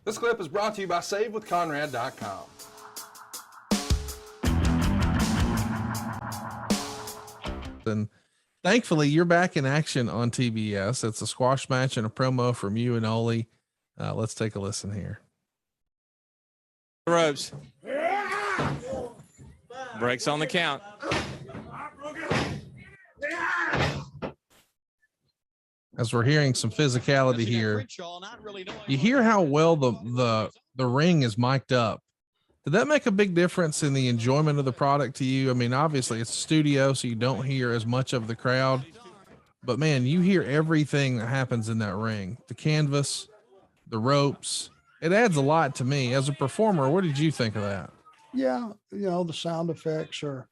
This clip is brought to you by SaveWithConrad.com. And thankfully, you're back in action on TBS. It's a squash match and a promo from you and Ole. Let's take a listen here. Ropes. Breaks on the count. As we're hearing some physicality here, you hear how well the ring is mic'd up. Did that make a big difference in the enjoyment of the product to you? I mean, obviously it's a studio, so you don't hear as much of the crowd, but man, you hear everything that happens in that ring, the canvas, the ropes. It adds a lot to me as a performer. What did you think of that? Yeah. The sound effects are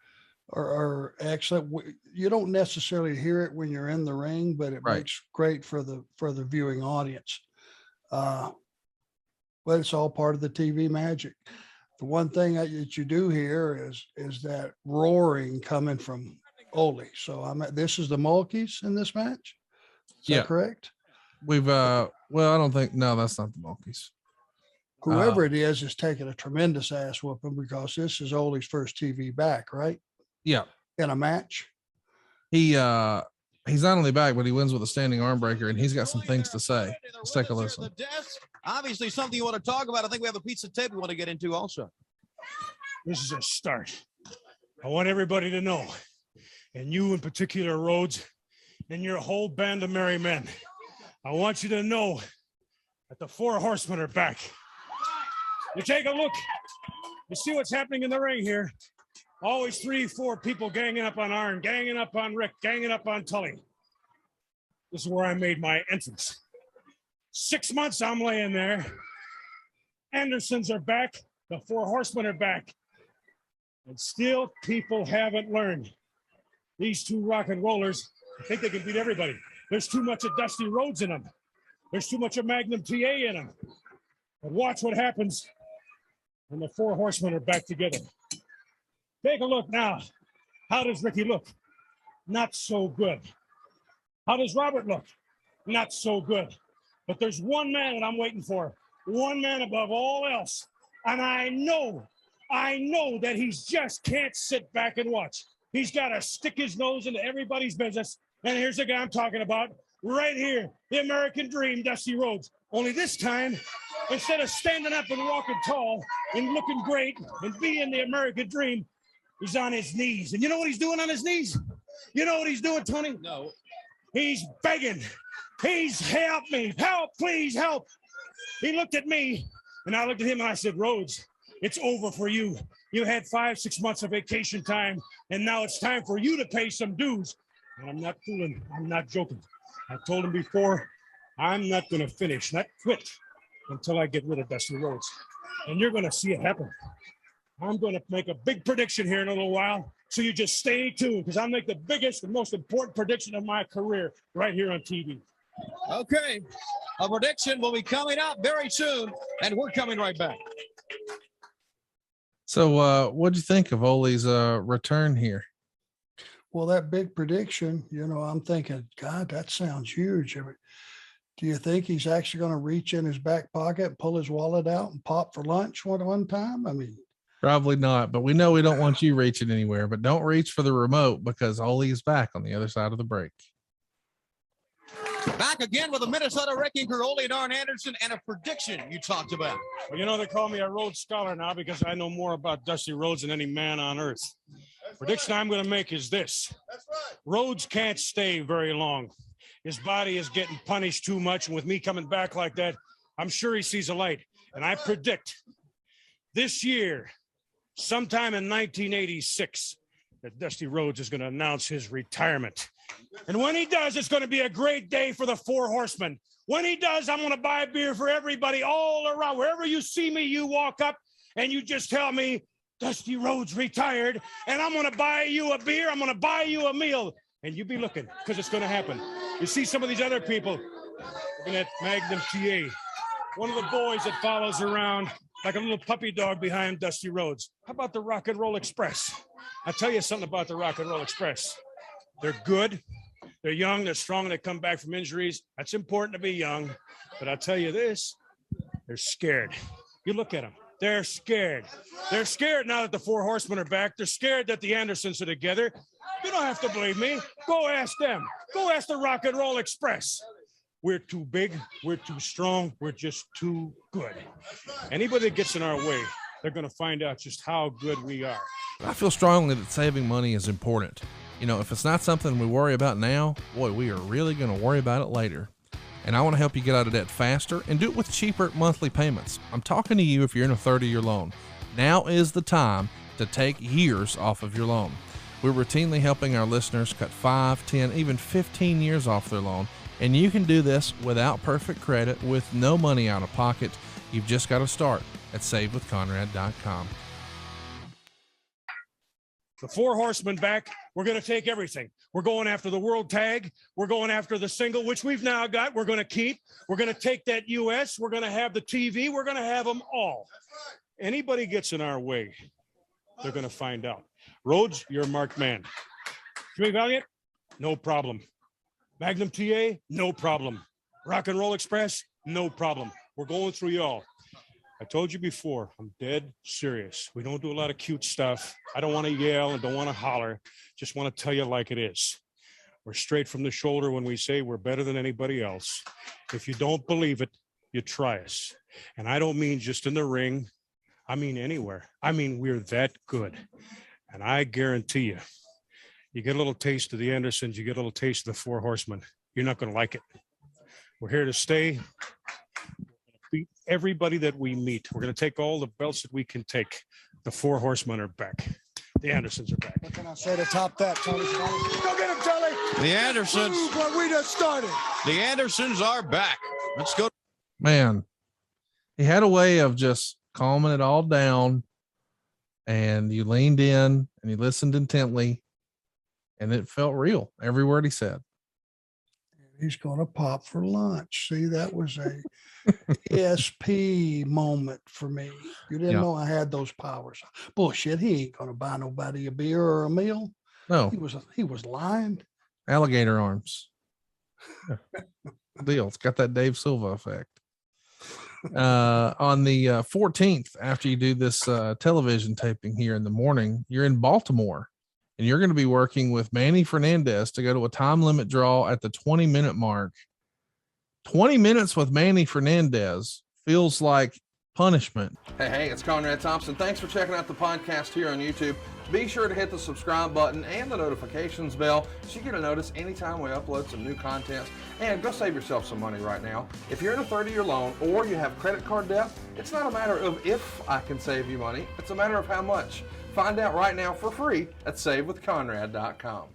excellent. You don't necessarily hear it when you're in the ring, but it makes great for the viewing audience. But it's all part of the TV magic. The one thing that you do hear is that roaring coming from Ole. So this is the Mulkeys in this match. Is that correct? We've well, I don't think that's not the Mulkeys. Whoever it is taking a tremendous ass whooping because this is Ole's first TV back, right? Yeah. In a match. He's not only back, but he wins with a standing arm breaker, and he's got some things to say. Let's take a listen. Obviously something you want to talk about. I think we have a piece of tape we want to get into also. This is a start. I want everybody to know, and you in particular, Rhodes, and your whole band of merry men, I want you to know that the Four Horsemen are back. You take a look, you see what's happening in the ring here. Always 3-4 people ganging up on Arn, ganging up on Rick, ganging up on Tully. This is where I made my entrance. 6 months I'm laying there. Andersons are back. The Four Horsemen are back. And still people haven't learned. These two rock and rollers think they can beat everybody. There's too much of Dusty Rhodes in them. There's too much of Magnum TA in them. But watch what happens when the Four Horsemen are back together. Take a look now. How does Ricky look? Not so good. How does Robert look? Not so good. But there's one man that I'm waiting for. One man above all else. And I know that he just can't sit back and watch. He's got to stick his nose into everybody's business. And here's the guy I'm talking about right here. The American Dream, Dusty Rhodes. Only this time, instead of standing up and walking tall and looking great and being the American Dream, he's on his knees. And you know what he's doing on his knees? You know what he's doing, Tony? No. He's begging. He's help me. Help, please help. He looked at me and I looked at him and I said, Rhodes, it's over for you. You had 5-6 months of vacation time and now it's time for you to pay some dues. And I'm not fooling. I'm not joking. I told him before, I'm not going to finish, not quit until I get rid of Dusty Rhodes. And you're going to see it happen. I'm going to make a big prediction here in a little while. So you just stay tuned because I'll make the biggest and most important prediction of my career right here on TV. Okay. A prediction will be coming up very soon, and we're coming right back. So what'd you think of Ole's return here? Well, that big prediction, I'm thinking, God, that sounds huge. Do you think he's actually going to reach in his back pocket and pull his wallet out and pop for lunch one time? I mean, probably not, but we know we don't want you reaching anywhere, but don't reach for the remote because Ole is back on the other side of the break. Back again with the Minnesota Wrecking Crew, Ole and Arn Anderson, and a prediction you talked about. Well, they call me a Rhodes scholar now because I know more about Dusty Rhodes than any man on earth. Prediction I'm going to make is this. That's right. Rhodes can't stay very long. His body is getting punished too much, and with me coming back like that, I'm sure he sees a light. And I predict this year, sometime in 1986, that Dusty Rhodes is going to announce his retirement. And when he does, it's going to be a great day for the Four Horsemen. When he does, I'm going to buy beer for everybody all around. Wherever you see me, you walk up and you just tell me, Dusty Rhodes retired, and I'm going to buy you a beer. I'm going to buy you a meal. And you be looking, because it's going to happen. You see some of these other people, looking at Magnum TA, one of the boys that follows around like a little puppy dog behind Dusty Rhodes. How about the Rock and Roll Express? I'll tell you something about the Rock and Roll Express. They're good. They're young. They're strong. They come back from injuries. That's important to be young. But I'll tell you this, They're scared. You look at them. They're scared. They're scared now that the Four Horsemen are back. They're scared that the Andersons are together. You don't have to believe me. Go ask them. Go ask the Rock and Roll Express. We're too big. We're too strong. We're just too good. Anybody that gets in our way, they're going to find out just how good we are. I feel strongly that saving money is important. You know, if it's not something we worry about now, boy, we are really going to worry about it later. And I want to help you get out of debt faster and do it with cheaper monthly payments. I'm talking to you if you're in a 30-year loan. Now is the time to take years off of your loan. We're routinely helping our listeners cut 5, 10, even 15 years off their loan. And you can do this without perfect credit, with no money out of pocket. You've just got to start at savewithconrad.com. The Four Horsemen back. We're going to take everything. We're going after the world tag. We're going after the single, which we've now got. We're going to keep. We're going to take that US. We're going to have the TV. We're going to have them all. Anybody gets in our way, they're going to find out. Rhodes, you're a marked man. Jimmy Valiant, no problem. Magnum TA, no problem. Rock and Roll Express, no problem. We're going through y'all. I told you before, I'm dead serious. We don't do a lot of cute stuff. I don't want to yell and don't want to holler. Just want to tell you like it is. We're straight from the shoulder when we say we're better than anybody else. If you don't believe it, you try us. And I don't mean just in the ring. I mean anywhere. I mean, we're that good. And I guarantee you, you get a little taste of the Andersons, you get a little taste of the Four Horsemen. You're not going to like it. We're here to stay. We're going to beat everybody that we meet. We're going to take all the belts that we can take. The Four Horsemen are back. The Andersons are back. What can I say to top that, Tony? Go get him, Telly. The Andersons. What we just started. The Andersons are back. Let's go. Man, he had a way of just calming it all down, and you leaned in and you listened intently, and it felt real. Every word he said. He's going to pop for lunch. See, that was a SP moment for me. You didn't know I had those powers. Bullshit. He ain't going to buy nobody a beer or a meal. No, he was lying. Alligator arms. Deal. It's got that Dave Silva effect. On the 14th, after you do this television taping here in the morning, you're in Baltimore, and you're going to be working with Manny Fernandez to go to a time limit draw at the 20-minute mark. 20 minutes with Manny Fernandez feels like punishment. Hey, it's Conrad Thompson. Thanks for checking out the podcast here on YouTube. Be sure to hit the subscribe button and the notifications bell so you get a notice anytime we upload some new content. And go save yourself some money right now. If you're in a 30-year loan or you have credit card debt, it's not a matter of if I can save you money. It's a matter of how much. Find out right now for free at savewithconrad.com.